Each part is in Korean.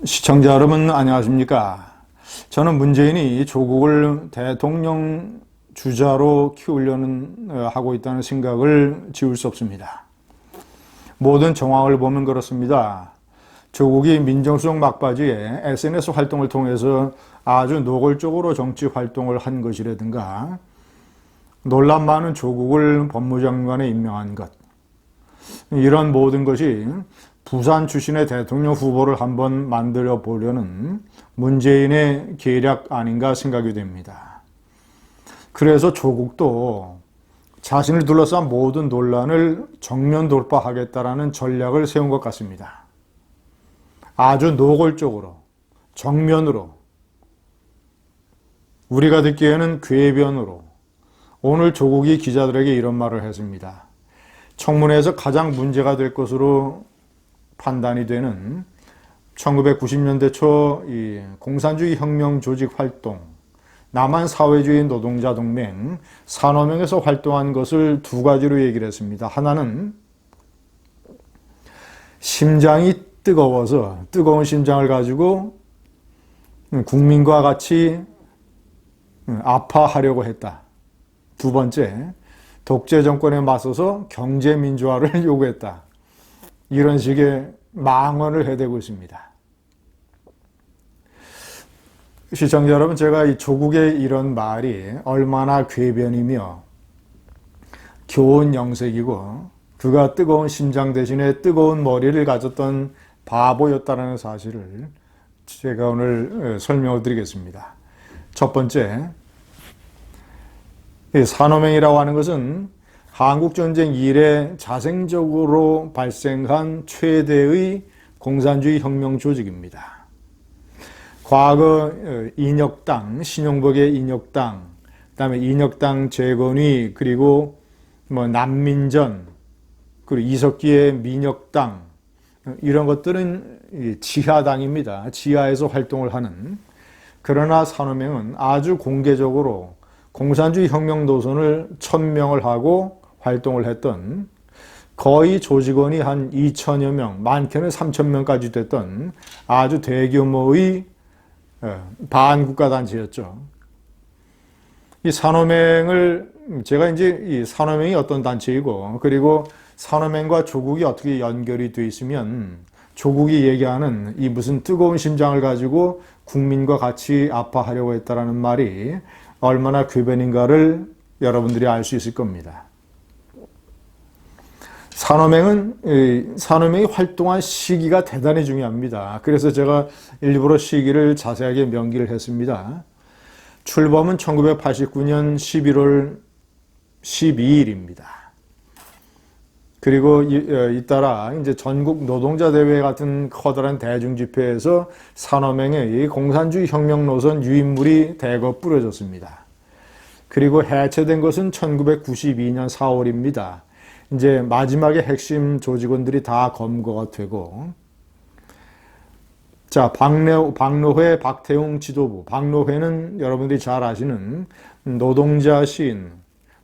시청자 여러분 안녕하십니까? 저는 문재인이 조국을 대통령 주자로 키우려는 하고 있다는 생각을 지울 수 없습니다. 모든 정황을 보면 그렇습니다. 조국이 민정수석 막바지에 SNS 활동을 통해서 아주 노골적으로 정치 활동을 한 것이라든가, 논란 많은 조국을 법무장관에 임명한 것, 이런 모든 것이 부산 출신의 대통령 후보를 한번 만들어 보려는 문재인의 계략 아닌가 생각이 됩니다. 그래서 조국도 자신을 둘러싼 모든 논란을 정면 돌파하겠다라는 전략을 세운 것 같습니다. 아주 노골적으로, 정면으로, 우리가 듣기에는 궤변으로 오늘 조국이 기자들에게 이런 말을 했습니다. 청문회에서 가장 문제가 될 것으로 판단이 되는 1990년대 초 공산주의 혁명 조직 활동, 남한 사회주의 노동자 동맹, 산호명에서 활동한 것을 두 가지로 얘기를 했습니다. 하나는 심장이 뜨거워서 뜨거운 심장을 가지고 국민과 같이 아파하려고 했다. 두 번째, 독재 정권에 맞서서 경제 민주화를 요구했다. 이런 식의 망언을 해대고 있습니다. 시청자 여러분, 제가 이 조국의 이런 말이 얼마나 궤변이며 교훈 영색이고 그가 뜨거운 심장 대신에 뜨거운 머리를 가졌던 바보였다는 사실을 제가 오늘 설명을 드리겠습니다. 첫 번째, 산호명이라고 하는 것은 한국전쟁 이래 자생적으로 발생한 최대의 공산주의 혁명 조직입니다. 과거 인혁당, 신용복의 인혁당, 그다음에 인혁당 재건위, 그리고 난민전, 그리고 이석기의 민혁당, 이런 것들은 지하당입니다. 지하에서 활동을 하는. 그러나 산호명은 아주 공개적으로 공산주의 혁명 노선을 천명을 하고 활동을 했던, 거의 조직원이 한 2천여 명, 많게는 3천 명까지 됐던 아주 대규모의 반국가 단체였죠. 이 산호명을, 제가 이제 이 산호명이 어떤 단체이고, 그리고 산호명과 조국이 어떻게 연결이 되어 있으면 조국이 얘기하는 이 무슨 뜨거운 심장을 가지고 국민과 같이 아파하려고 했다라는 말이 얼마나 궤변인가를 여러분들이 알 수 있을 겁니다. 산호명이 활동한 시기가 대단히 중요합니다. 그래서 제가 일부러 시기를 자세하게 명기를 했습니다. 출범은 1989년 11월 12일입니다. 그리고 잇따라 이제 전국 노동자 대회 같은 커다란 대중 집회에서 산호명의 공산주의 혁명 노선 유인물이 대거 뿌려졌습니다. 그리고 해체된 것은 1992년 4월입니다. 이제 마지막에 핵심 조직원들이 다 검거가 되고, 자, 박노회, 박태웅 지도부. 박노회는 여러분들이 잘 아시는 노동자 시인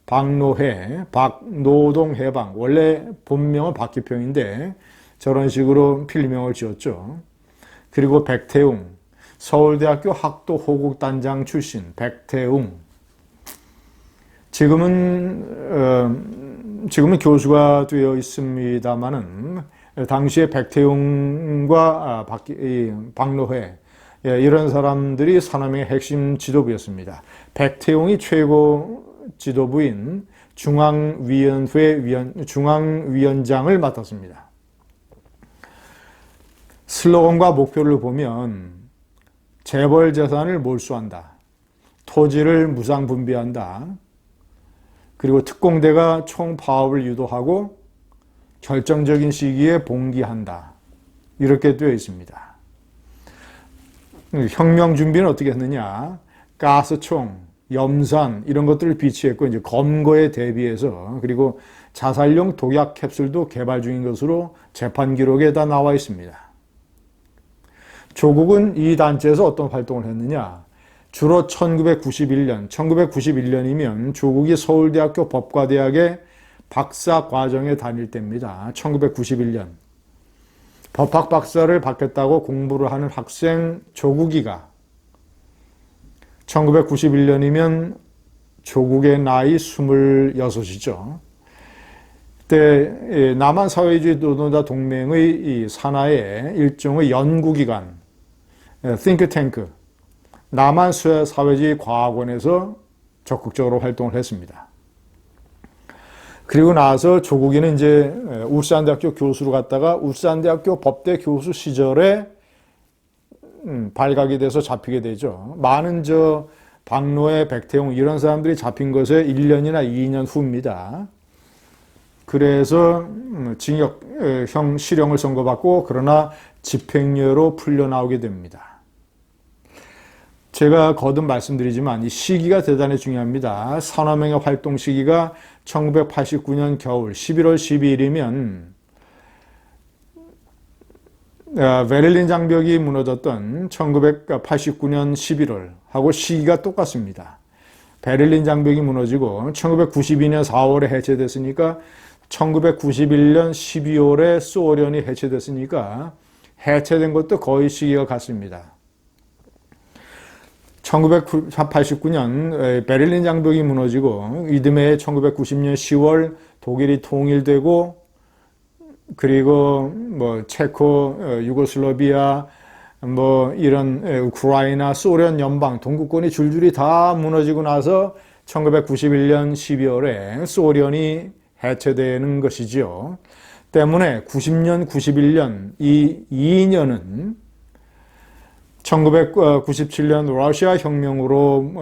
박노회, 박노동해방, 원래 본명은 박기평인데 저런 식으로 필명을 지었죠. 그리고 백태웅, 서울대학교 학도 호국단장 출신 백태웅. 지금은 교수가 되어 있습니다마는 당시에 백태웅과 박노회, 이런 사람들이 산호명의 핵심 지도부였습니다. 백태웅이 최고 지도부인 중앙위원장을 맡았습니다. 슬로건과 목표를 보면 재벌 재산을 몰수한다, 토지를 무상분배한다, 그리고 특공대가 총파업을 유도하고 결정적인 시기에 봉기한다, 이렇게 되어 있습니다. 혁명 준비는 어떻게 했느냐? 가스총, 염산, 이런 것들을 비치했고, 이제 검거에 대비해서, 그리고 자살용 독약 캡슐도 개발 중인 것으로 재판 기록에 다 나와 있습니다. 조국은 이 단체에서 어떤 활동을 했느냐? 주로 1991년이면 조국이 서울대학교 법과대학의 박사 과정에 다닐 때입니다. 1991년. 법학 박사를 받겠다고 공부를 하는 학생 조국이가 1991년이면 조국의 나이 26이죠. 그때 남한 사회주의 노동자 동맹의 이 산하의 일종의 연구기관, 띵크탱크, 남한 사회주의 과학원에서 적극적으로 활동을 했습니다. 그리고 나서 조국이는 이제 울산대학교 교수로 갔다가 울산대학교 법대 교수 시절에 발각이 돼서 잡히게 되죠. 많은 박노해, 백태용 이런 사람들이 잡힌 것에 1년이나 2년 후입니다. 그래서 징역형 실형을 선고받고 그러나 집행유예로 풀려나오게 됩니다. 제가 거듭 말씀드리지만 이 시기가 대단히 중요합니다. 산화명의 활동 시기가 1989년 겨울 11월 12일이면 베를린 장벽이 무너졌던 1989년 11월 하고 시기가 똑같습니다. 베를린 장벽이 무너지고 1992년 4월에 해체됐으니까 1991년 12월에 소련이 해체됐으니까 해체된 것도 거의 시기가 같습니다. 1989년 베를린 장벽이 무너지고 이듬해 1990년 10월 독일이 통일되고 그리고 체코, 유고슬라비아, 이런 우크라이나, 소련 연방, 동구권이 줄줄이 다 무너지고 나서 1991년 12월에 소련이 해체되는 것이지요. 때문에 90년, 91년 이 2년은 1997년 러시아 혁명으로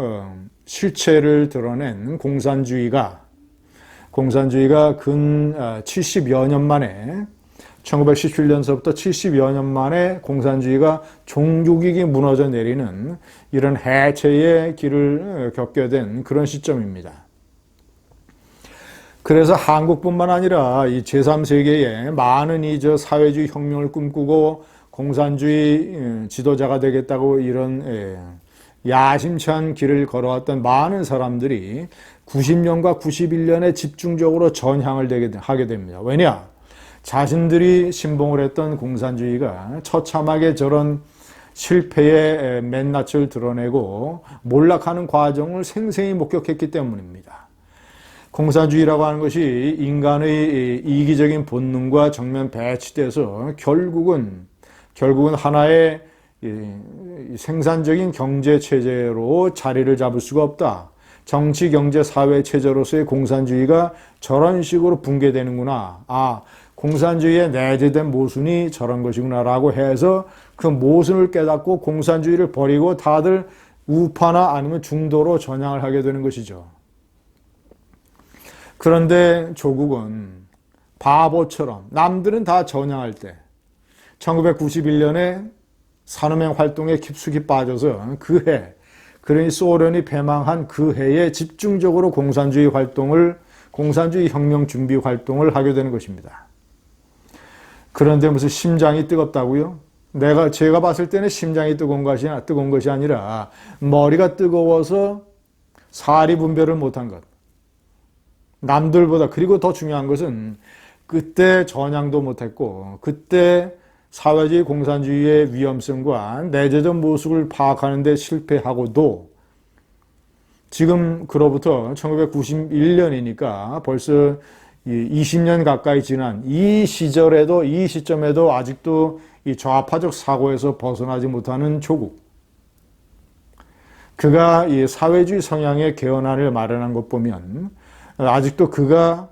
실체를 드러낸 공산주의가 근 70여 년 만에 1917년서부터 70여 년 만에 공산주의가 종족이게 무너져 내리는 이런 해체의 길을 겪게 된 그런 시점입니다. 그래서 한국뿐만 아니라 이 제3세계에 많은 사회주의 혁명을 꿈꾸고 공산주의 지도자가 되겠다고 이런 야심찬 길을 걸어왔던 많은 사람들이 90년과 91년에 집중적으로 전향을 하게 됩니다. 왜냐? 자신들이 신봉을 했던 공산주의가 처참하게 저런 실패의 맨낯을 드러내고 몰락하는 과정을 생생히 목격했기 때문입니다. 공산주의라고 하는 것이 인간의 이기적인 본능과 정면 배치돼서 결국은 하나의 생산적인 경제체제로 자리를 잡을 수가 없다. 정치, 경제, 사회 체제로서의 공산주의가 저런 식으로 붕괴되는구나. 공산주의의 내재된 모순이 저런 것이구나 라고 해서 그 모순을 깨닫고 공산주의를 버리고 다들 우파나 아니면 중도로 전향을 하게 되는 것이죠. 그런데 조국은 바보처럼 남들은 다 전향할 때 1991년에 산업형 활동에 깊숙이 빠져서 그러니 소련이 패망한 그 해에 집중적으로 공산주의 혁명 준비 활동을 하게 되는 것입니다. 그런데 무슨 심장이 뜨겁다고요? 제가 봤을 때는 심장이 뜨거운 것이 아니라 머리가 뜨거워서 사리 분별을 못한 것. 남들보다, 그리고 더 중요한 것은 그때 전향도 못했고 그때 사회주의 공산주의의 위험성과 내재적 모습을 파악하는 데 실패하고도 지금 그로부터 1991년이니까 벌써 20년 가까이 지난 이 시점에도 아직도 이 좌파적 사고에서 벗어나지 못하는 조국. 그가 이 사회주의 성향의 개헌안을 마련한 것 보면 아직도 그가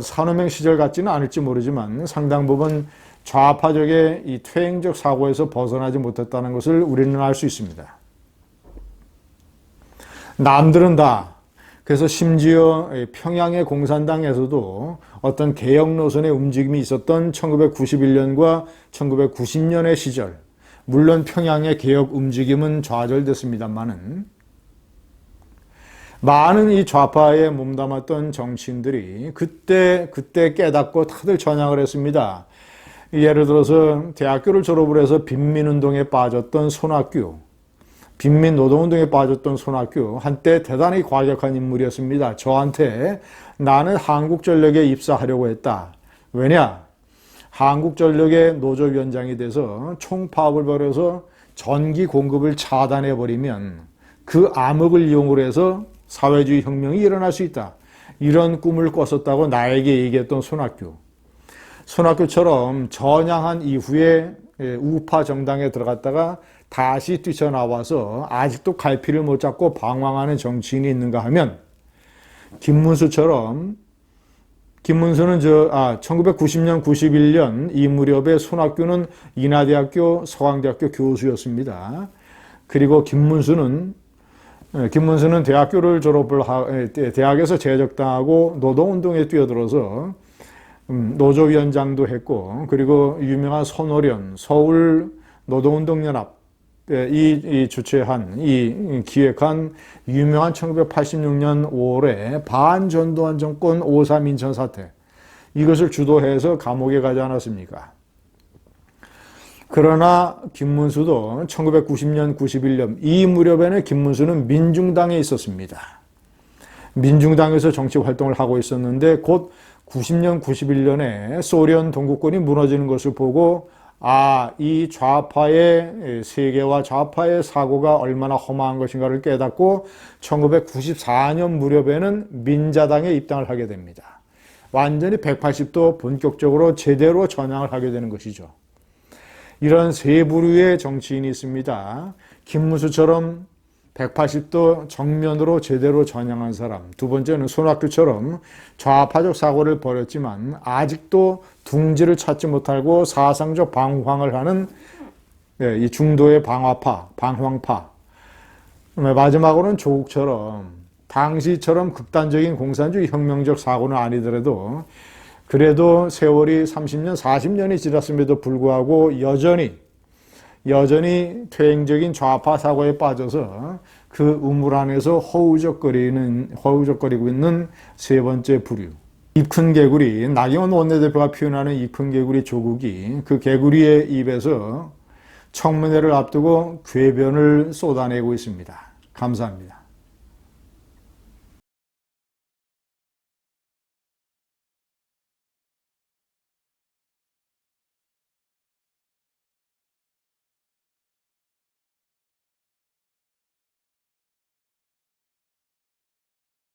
산업형 시절 같지는 않을지 모르지만 상당 부분 좌파적의 이 퇴행적 사고에서 벗어나지 못했다는 것을 우리는 알 수 있습니다. 남들은 다, 그래서 심지어 평양의 공산당에서도 어떤 개혁 노선의 움직임이 있었던 1991년과 1990년의 시절, 물론 평양의 개혁 움직임은 좌절됐습니다만은 많은 이 좌파에 몸담았던 정치인들이 그때 깨닫고 다들 전향을 했습니다. 예를 들어서 대학교를 졸업을 해서 빈민운동에 빠졌던 손학규, 빈민노동운동에 빠졌던 손학규, 한때 대단히 과격한 인물이었습니다. 저한테 나는 한국전력에 입사하려고 했다. 왜냐? 한국전력의 노조위원장이 돼서 총파업을 벌여서 전기 공급을 차단해버리면 그 암흑을 이용을 해서 사회주의 혁명이 일어날 수 있다. 이런 꿈을 꿨었다고 나에게 얘기했던 손학규. 손학규처럼 전향한 이후에 우파 정당에 들어갔다가 다시 뛰쳐나와서 아직도 갈피를 못 잡고 방황하는 정치인이 있는가 하면 김문수처럼, 김문수는 1990년, 91년 이 무렵에 손학규는 인하대학교, 서강대학교 교수였습니다. 그리고 김문수는 대학교를 대학에서 제적당하고 노동운동에 뛰어들어서 노조위원장도 했고, 그리고 유명한 손오련, 서울 노동운동연합 기획한 유명한 1986년 5월에 반전두환 정권 5.3 인천 사태, 이것을 주도해서 감옥에 가지 않았습니까? 그러나 김문수도 1990년, 91년 이 무렵에는 김문수는 민중당에 있었습니다. 민중당에서 정치 활동을 하고 있었는데 곧 90년, 91년에 소련 동구권이 무너지는 것을 보고 이 좌파의 세계와 좌파의 사고가 얼마나 험한 것인가를 깨닫고 1994년 무렵에는 민자당에 입당을 하게 됩니다. 완전히 180도 본격적으로 제대로 전향을 하게 되는 것이죠. 이런 세 부류의 정치인이 있습니다. 김문수처럼 180도 정면으로 제대로 전향한 사람, 두 번째는 손학규처럼 좌파적 사고를 벌였지만 아직도 둥지를 찾지 못하고 사상적 방황을 하는 이 중도의 방황파. 마지막으로는 조국처럼 당시처럼 극단적인 공산주의 혁명적 사고는 아니더라도 그래도 세월이 30년, 40년이 지났음에도 불구하고 여전히 퇴행적인 좌파 사고에 빠져서 그 우물 안에서 허우적거리고 있는 세 번째 부류. 입 큰 개구리, 나경원 원내대표가 표현하는 입 큰 개구리 조국이 그 개구리의 입에서 청문회를 앞두고 궤변을 쏟아내고 있습니다. 감사합니다.